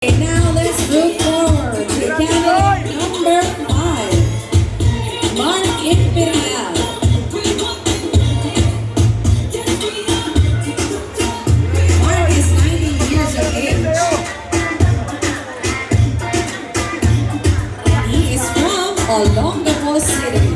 Okay, now let's move forward to candidate number 5, Mark Imperial. Mark is 19 years of age. And he is from Olongapo City.